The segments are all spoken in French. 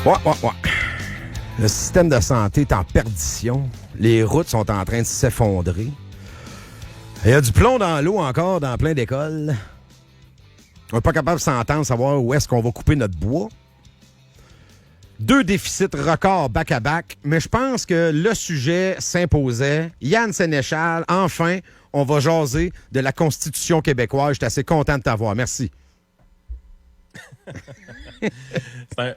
Ouais. Le système de santé est en perdition. Les routes sont en train de s'effondrer. Il y a du plomb dans l'eau encore dans plein d'écoles. On n'est pas capable de s'entendre, savoir où est-ce qu'on va couper notre bois. 2 déficits records back-à-back, mais je pense que le sujet s'imposait. Yann Sénéchal, enfin, on va jaser de la Constitution québécoise. J'étais assez content de t'avoir. Merci.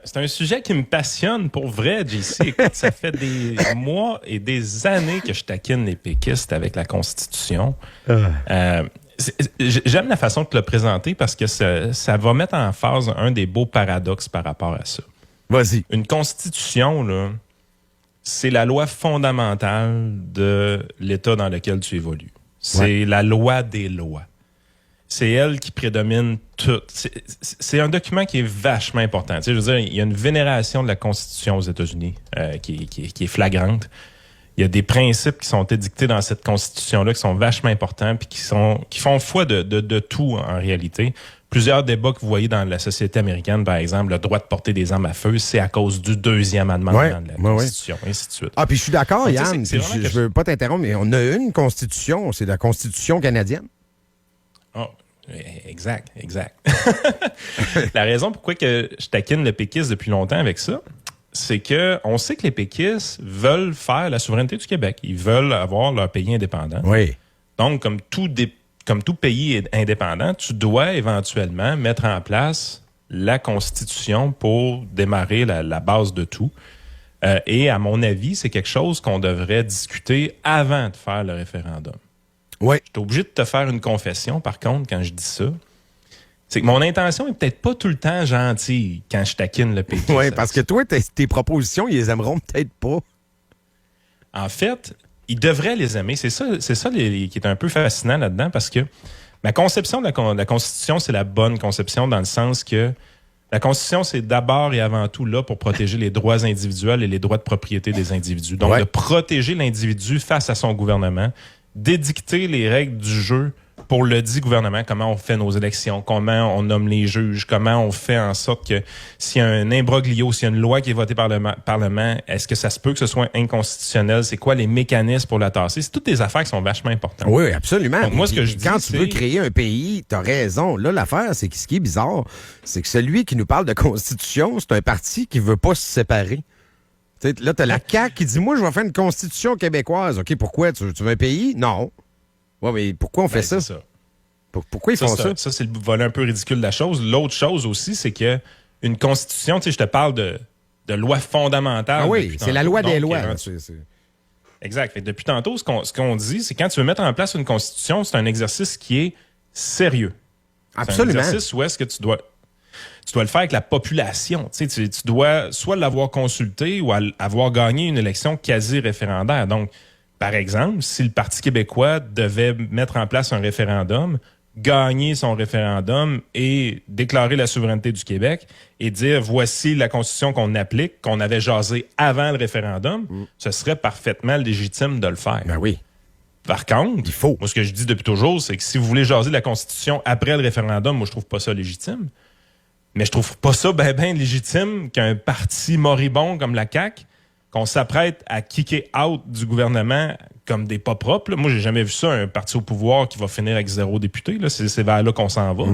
C'est un sujet qui me passionne pour vrai, JC. Écoute, ça fait des mois et des années que je taquine les péquistes avec la Constitution. J'aime la façon de te le présenter parce que ça va mettre en phase un des beaux paradoxes par rapport à ça. Vas-y. Une Constitution, là, c'est la loi fondamentale de l'État dans lequel tu évolues. C'est la loi des lois. C'est elle qui prédomine tout. C'est un document qui est vachement important. Tu sais, je veux dire, il y a une vénération de la Constitution aux États-Unis qui est flagrante. Il y a des principes qui sont édictés dans cette Constitution-là qui sont vachement importants puis qui font foi de tout en réalité. Plusieurs débats que vous voyez dans la société américaine, par exemple, le droit de porter des armes à feu, c'est à cause du 2e amendement de la Constitution, et ainsi de suite. Ah, puis je suis d'accord, Donc, Yann. Je veux pas t'interrompre, mais on a une Constitution, c'est la Constitution canadienne. Oh, exact. La raison pourquoi que je taquine le péquiste depuis longtemps avec ça, c'est que on sait que les péquistes veulent faire la souveraineté du Québec. Ils veulent avoir leur pays indépendant. Oui. Donc, comme tout pays indépendant, tu dois éventuellement mettre en place la Constitution pour démarrer la base de tout. Et à mon avis, c'est quelque chose qu'on devrait discuter avant de faire le référendum. Oui. Je suis obligé de te faire une confession, par contre, quand je dis ça. C'est que mon intention est peut-être pas tout le temps gentille quand je taquine le péquiste. Oui, parce que toi, tes propositions, ils les aimeront peut-être pas. En fait, ils devraient les aimer. C'est ça qui est un peu fascinant là-dedans, parce que ma conception de la Constitution, c'est la bonne conception dans le sens que la Constitution, c'est d'abord et avant tout là pour protéger les droits individuels et les droits de propriété des individus. Donc, de protéger l'individu face à son gouvernement, d'édicter les règles du jeu pour le dit gouvernement, comment on fait nos élections, comment on nomme les juges, comment on fait en sorte que s'il y a un imbroglio, s'il y a une loi qui est votée par le Parlement, est-ce que ça se peut que ce soit inconstitutionnel? C'est quoi les mécanismes pour la tasser? C'est toutes des affaires qui sont vachement importantes. Oui, absolument. Donc, moi, ce que je dis, quand tu veux créer un pays, t'as raison. Là, l'affaire, c'est que ce qui est bizarre, c'est que celui qui nous parle de Constitution, c'est un parti qui veut pas se séparer. T'sais, là, t'as la CAQ qui dit, moi, je vais faire une Constitution québécoise. OK, pourquoi? Tu veux un pays? Non. Ouais, mais pourquoi on fait ça? C'est ça. Pourquoi ils font ça? Ça, c'est le volet un peu ridicule de la chose. L'autre chose aussi, c'est que une constitution, tu sais, je te parle de loi fondamentale. Ah oui, c'est la loi des lois. Exact. Fait, depuis tantôt, ce qu'on dit, c'est quand tu veux mettre en place une constitution, c'est un exercice qui est sérieux. Absolument. C'est un exercice où est-ce que tu dois le faire avec la population. Tu sais, tu dois soit l'avoir consulté ou avoir gagné une élection quasi-référendaire. Donc, par exemple, si le Parti québécois devait mettre en place un référendum, gagner son référendum et déclarer la souveraineté du Québec et dire voici la Constitution qu'on applique, qu'on avait jasé avant le référendum, ce serait parfaitement légitime de le faire. Ben oui. Par contre, il faut. Moi, ce que je dis depuis toujours, c'est que si vous voulez jaser de la Constitution après le référendum, moi, je trouve pas ça légitime. Mais je trouve pas ça ben légitime qu'un parti moribond comme la CAQ, qu'on s'apprête à kicker out du gouvernement comme des pas propres. Là. Moi, j'ai jamais vu ça, un parti au pouvoir qui va finir avec 0 député. Là. C'est vers là qu'on s'en va.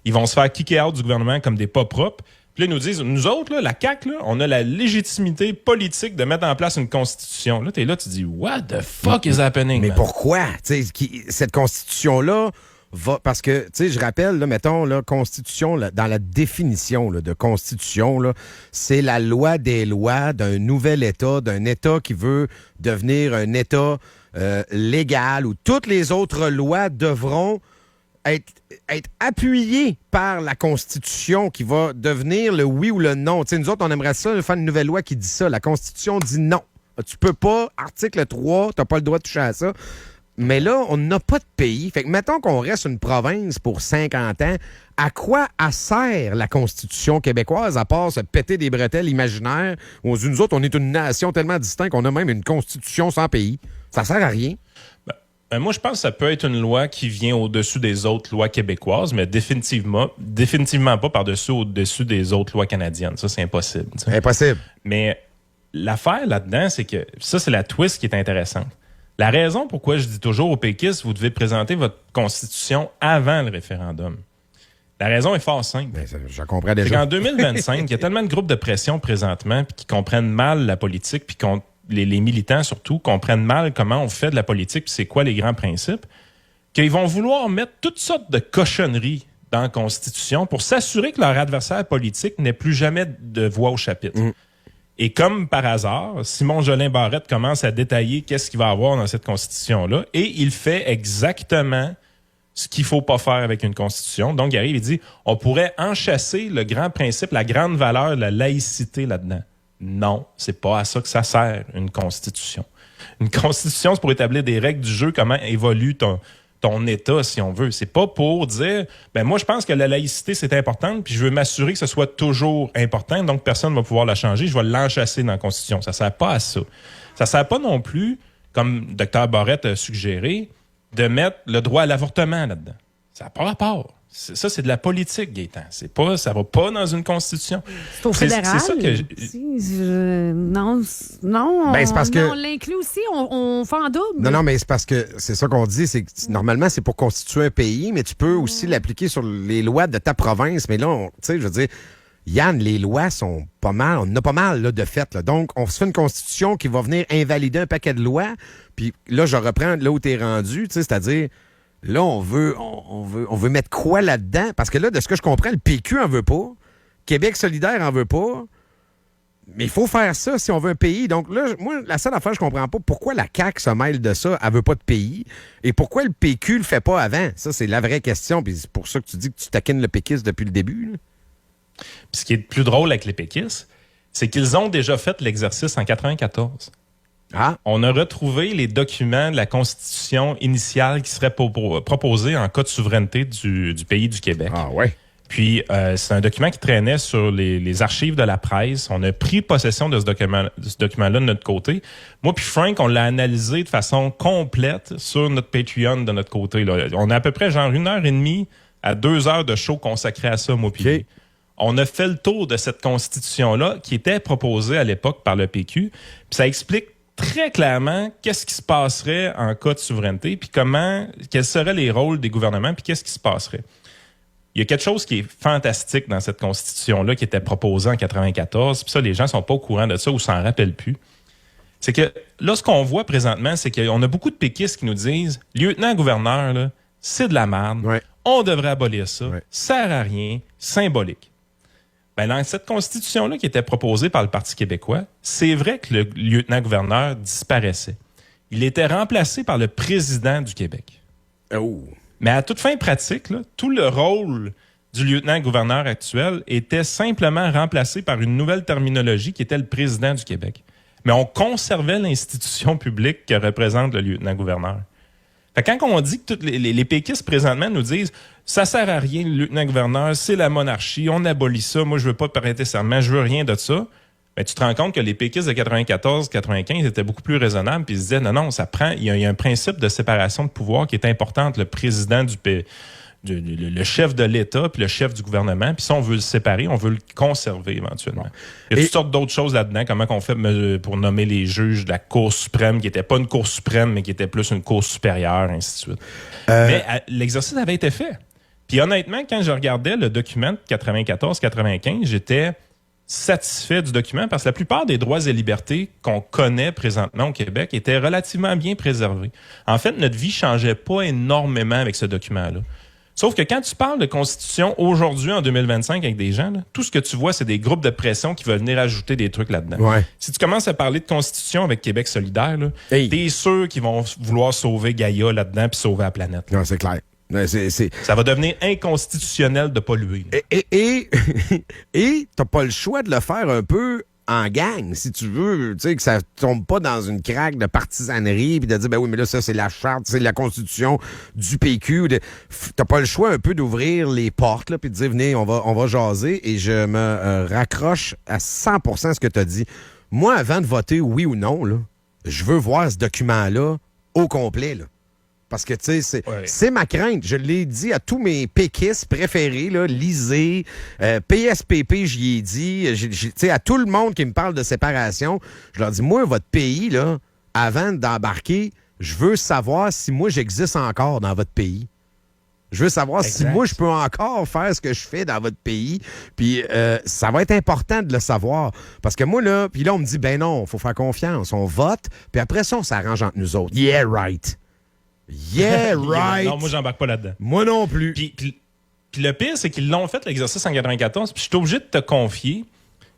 Ils vont se faire kicker out du gouvernement comme des pas propres. Puis là, ils nous disent, nous autres, là, la CAQ, là, on a la légitimité politique de mettre en place une constitution. Là, t'es là, tu dis, what the fuck is happening? Mais man? pourquoi? Cette constitution-là va... Parce que, tu sais, je rappelle, là, mettons, là, constitution, là, dans la définition là, de constitution, là, c'est la loi des lois d'un nouvel État, d'un État qui veut devenir un État légal, où toutes les autres lois devront être appuyées par la Constitution qui va devenir le oui ou le non. Tu sais, nous autres, on aimerait ça, faire une nouvelle loi qui dit ça. La Constitution dit non. Tu peux pas, article 3, t'as pas le droit de toucher à ça. Mais là, on n'a pas de pays. Fait que mettons qu'on reste une province pour 50 ans, à quoi sert la Constitution québécoise, à part se péter des bretelles imaginaires, où nous autres, on est une nation tellement distincte qu'on a même une Constitution sans pays? Ça sert à rien. Moi, je pense que ça peut être une loi qui vient au-dessus des autres lois québécoises, mais définitivement pas au-dessus des autres lois canadiennes. Ça, c'est impossible. T'sais. Impossible. Mais l'affaire là-dedans, c'est que ça, c'est la twist qui est intéressante. La raison pourquoi je dis toujours aux péquistes, vous devez présenter votre constitution avant le référendum. La raison est fort simple. Ben, je comprends déjà. C'est qu'en 2025, il y a tellement de groupes de pression présentement qui comprennent mal la politique, puis les militants surtout comprennent mal comment on fait de la politique, puis c'est quoi les grands principes, qu'ils vont vouloir mettre toutes sortes de cochonneries dans la Constitution pour s'assurer que leur adversaire politique n'ait plus jamais de voix au chapitre. Et comme par hasard, Simon Jolin Barrette commence à détailler qu'est-ce qu'il va avoir dans cette Constitution-là, et il fait exactement ce qu'il faut pas faire avec une Constitution. Donc, il arrive et dit, on pourrait enchasser le grand principe, la grande valeur de la laïcité là-dedans. Non, c'est pas à ça que ça sert, une Constitution. Une Constitution, c'est pour établir des règles du jeu, comment évolue ton État, si on veut. C'est pas pour dire, moi, je pense que la laïcité, c'est important, puis je veux m'assurer que ce soit toujours important, donc personne ne va pouvoir la changer, je vais l'enchasser dans la Constitution. Ça sert pas à ça. Ça sert pas non plus, comme Dr. Barrette a suggéré, de mettre le droit à l'avortement là-dedans. Ça n'a pas rapport. Ça, c'est de la politique, Gaétan. Ça va pas dans une constitution. C'est au fédéral. C'est ça que non, c'est parce que on l'inclut aussi, on fait en double. Non, mais c'est parce que c'est ça qu'on dit, c'est que normalement, c'est pour constituer un pays, mais tu peux aussi l'appliquer sur les lois de ta province. Mais là, tu sais, je veux dire, Yann, les lois sont pas mal, on en a pas mal là, de fait. Là. Donc, on se fait une constitution qui va venir invalider un paquet de lois. Puis là, je reprends là où tu es rendu, c'est-à-dire, là, on veut mettre quoi là-dedans? Parce que là, de ce que je comprends, le PQ en veut pas. Québec solidaire en veut pas. Mais il faut faire ça si on veut un pays. Donc là, moi, la seule affaire, je comprends pas pourquoi la CAQ se mêle de ça, elle veut pas de pays. Et pourquoi le PQ le fait pas avant? Ça, c'est la vraie question. Puis c'est pour ça que tu dis que tu taquines le péquiste depuis le début. Là. Puis ce qui est plus drôle avec les péquistes, c'est qu'ils ont déjà fait l'exercice en 94. Ah. On a retrouvé les documents de la Constitution initiale qui serait proposée en cas de souveraineté du pays du Québec. Ah ouais. Puis, c'est un document qui traînait sur les archives de la presse. On a pris possession de ce document-là de notre côté. Moi puis Frank, on l'a analysé de façon complète sur notre Patreon de notre côté. Là. On a à peu près genre 1h30 à 2 heures de show consacré à ça, moi puis lui. On a fait le tour de cette Constitution-là qui était proposée à l'époque par le PQ. Puis ça explique très clairement qu'est-ce qui se passerait en cas de souveraineté, puis quels seraient les rôles des gouvernements, puis qu'est-ce qui se passerait. Il y a quelque chose qui est fantastique dans cette Constitution-là qui était proposée en 94, puis ça, les gens sont pas au courant de ça ou s'en rappellent plus. C'est que là, ce qu'on voit présentement, c'est qu'on a beaucoup de péquistes qui nous disent « Lieutenant-gouverneur, là, c'est de la merde, on devrait abolir ça, sert à rien, symbolique ». Dans cette Constitution-là qui était proposée par le Parti québécois, c'est vrai que le lieutenant-gouverneur disparaissait. Il était remplacé par le président du Québec. Oh. Mais à toute fin pratique, là, tout le rôle du lieutenant-gouverneur actuel était simplement remplacé par une nouvelle terminologie qui était le président du Québec. Mais on conservait l'institution publique que représente le lieutenant-gouverneur. Fait que quand on dit que tous les péquistes présentement nous disent ça sert à rien, le lieutenant-gouverneur, c'est la monarchie, on abolit ça, moi je veux pas prêter serment, je veux rien de ça, ben, tu te rends compte que les péquistes de 94-95 étaient beaucoup plus raisonnables, puis ils se disaient non, ça prend, il y a un principe de séparation de pouvoir qui est important entre le président du pays, le chef de l'État puis le chef du gouvernement, puis ça, on veut le séparer, on veut le conserver éventuellement. Bon. Il y a toutes sortes d'autres choses là-dedans, comment on fait pour nommer les juges de la Cour suprême, qui n'était pas une Cour suprême, mais qui était plus une Cour supérieure, ainsi de suite. Mais l'exercice avait été fait. Puis honnêtement, quand je regardais le document de 94-95, j'étais satisfait du document parce que la plupart des droits et libertés qu'on connaît présentement au Québec étaient relativement bien préservés. En fait, notre vie changeait pas énormément avec ce document-là. Sauf que quand tu parles de constitution aujourd'hui, en 2025, avec des gens, là, tout ce que tu vois, c'est des groupes de pression qui veulent venir ajouter des trucs là-dedans. Ouais. Si tu commences à parler de constitution avec Québec solidaire, là, t'es sûr qu'ils vont vouloir sauver Gaïa là-dedans puis sauver la planète. Non, c'est clair. Ça va devenir inconstitutionnel de polluer. Et t'as pas le choix de le faire un peu en gang, si tu veux, tu sais, que ça tombe pas dans une craque de partisanerie puis de dire, ben oui, mais là, ça, c'est la charte, c'est la constitution du PQ. T'as pas le choix un peu d'ouvrir les portes, là, puis de dire, venez, on va jaser, et je me raccroche à 100% à ce que t'as dit. Moi, avant de voter oui ou non, là, je veux voir ce document-là au complet, là. Parce que, tu sais, Ouais. c'est ma crainte. Je l'ai dit à tous mes péquistes préférés, là, Lisée, PSPP, j'y ai dit. Tu sais, à tout le monde qui me parle de séparation, je leur dis, moi, votre pays, là, avant d'embarquer, je veux savoir si moi, j'existe encore dans votre pays. Je veux savoir si Exact. moi, je peux encore faire ce que je fais dans votre pays. Puis ça va être important de le savoir. Parce que moi, là, puis là, on me dit, ben non, il faut faire confiance. On vote, puis après ça, on s'arrange entre nous autres. Yeah, right. Yeah, right. Non, moi, j'embarque pas là-dedans. Moi non plus. Puis le pire, c'est qu'ils l'ont fait, l'exercice en 94, puis je suis obligé de te confier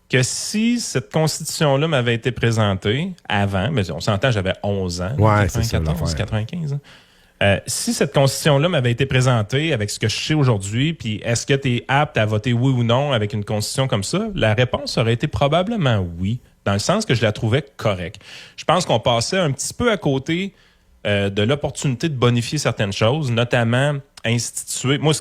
que si cette constitution-là m'avait été présentée avant, mais on s'entend, j'avais 11 ans, Ouais, c'est ça, 94, l'affaire. 95 ans. Si cette constitution-là m'avait été présentée avec ce que je sais aujourd'hui, puis est-ce que tu es apte à voter oui ou non avec une constitution comme ça, la réponse aurait été probablement oui, dans le sens que je la trouvais correcte. Je pense qu'on passait un petit peu à côté de l'opportunité de bonifier certaines choses, notamment instituer... Moi,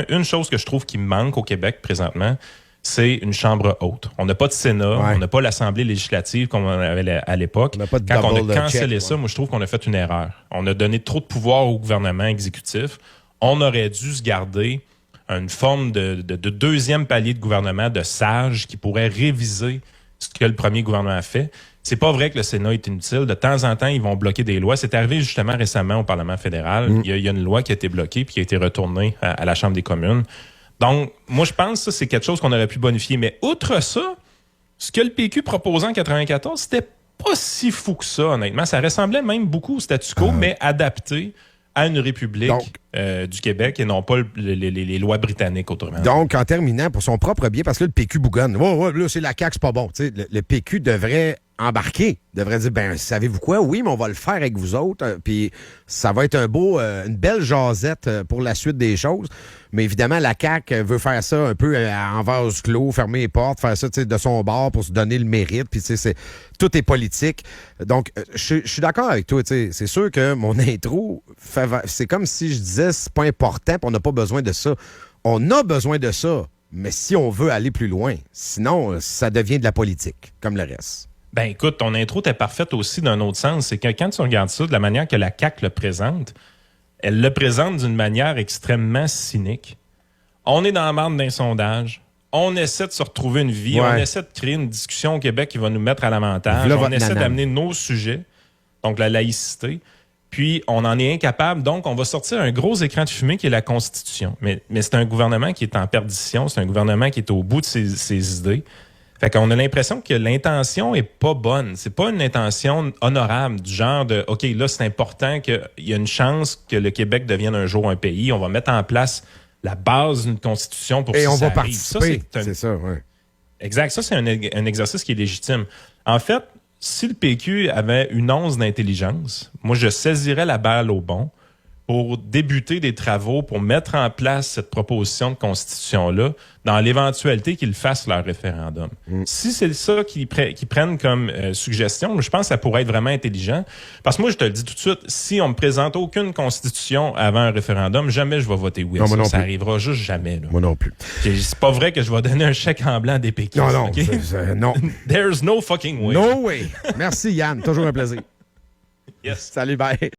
une chose que je trouve qui me manque au Québec présentement, c'est une chambre haute. On n'a pas de Sénat, Ouais. on n'a pas l'Assemblée législative comme on avait à l'époque. On n'a pas de Quand on double a cancellé check, ça, ouais. moi, je trouve qu'on a fait une erreur. On a donné trop de pouvoir au gouvernement exécutif. On aurait dû se garder une forme de deuxième palier de gouvernement de sages qui pourrait réviser ce que le premier gouvernement a fait. C'est pas vrai que le Sénat est inutile. De temps en temps, ils vont bloquer des lois. C'est arrivé justement récemment au Parlement fédéral. Il y a une loi qui a été bloquée puis qui a été retournée à la Chambre des communes. Donc, moi, je pense que ça, c'est quelque chose qu'on aurait pu bonifier. Mais outre ça, ce que le PQ proposait en 94, c'était pas si fou que ça, honnêtement. Ça ressemblait même beaucoup au statu quo, mais adapté à une république Donc, du Québec et non pas les lois britanniques, autrement. Donc, en terminant, pour son propre bien, parce que là, le PQ bougonne. Ouais, là, c'est la CAQ, c'est pas bon. Tu sais, le PQ devrait embarquer, devrait dire, ben, savez-vous quoi? Oui, mais on va le faire avec vous autres. Puis ça va être une belle jasette pour la suite des choses. Mais évidemment, la CAQ veut faire ça un peu en vase clos, fermer les portes, faire ça de son bord pour se donner le mérite. Puis, tu sais, tout est politique. Donc, je suis d'accord avec toi. Tu sais, c'est sûr que mon intro, c'est comme si je disais, c'est pas important, puis on n'a pas besoin de ça. On a besoin de ça, mais si on veut aller plus loin, sinon, ça devient de la politique, comme le reste. Ben écoute, ton intro était parfaite aussi d'un autre sens. C'est que quand tu regardes ça, de la manière que la CAQ le présente, elle le présente d'une manière extrêmement cynique. On est dans la marde d'un sondage. On essaie de se retrouver une vie. Ouais. On essaie de créer une discussion au Québec qui va nous mettre à l'avantage. Voilà On votre essaie nanane. d'amener nos sujets, donc la laïcité. Puis, on en est incapable. Donc, on va sortir un gros écran de fumée qui est la Constitution. Mais c'est un gouvernement qui est en perdition. C'est un gouvernement qui est au bout de ses idées. Fait qu'on a l'impression que l'intention est pas bonne. C'est pas une intention honorable du genre de OK, là, c'est important qu'il y a une chance que le Québec devienne un jour un pays. On va mettre en place la base d'une constitution pour Et que on ça va arrive. Ça, participer. c'est un- C'est ça, oui. Exact. Ça, c'est un exercice qui est légitime. En fait, si le PQ avait une once d'intelligence, moi, je saisirais la balle au bon pour débuter des travaux, pour mettre en place cette proposition de constitution-là, dans l'éventualité qu'ils fassent leur référendum. Si c'est ça qu'ils prennent comme suggestion, je pense que ça pourrait être vraiment intelligent. Parce que moi, je te le dis tout de suite, si on me présente aucune constitution avant un référendum, jamais je vais voter oui à Non, moi ça. non Ça plus. arrivera juste jamais. Là. Moi non plus. C'est pas vrai que je vais donner un chèque en blanc des péquistes. Non, OK? non. There's no fucking way. No way. Merci, Yann. Toujours un plaisir. Yes. Salut, bye.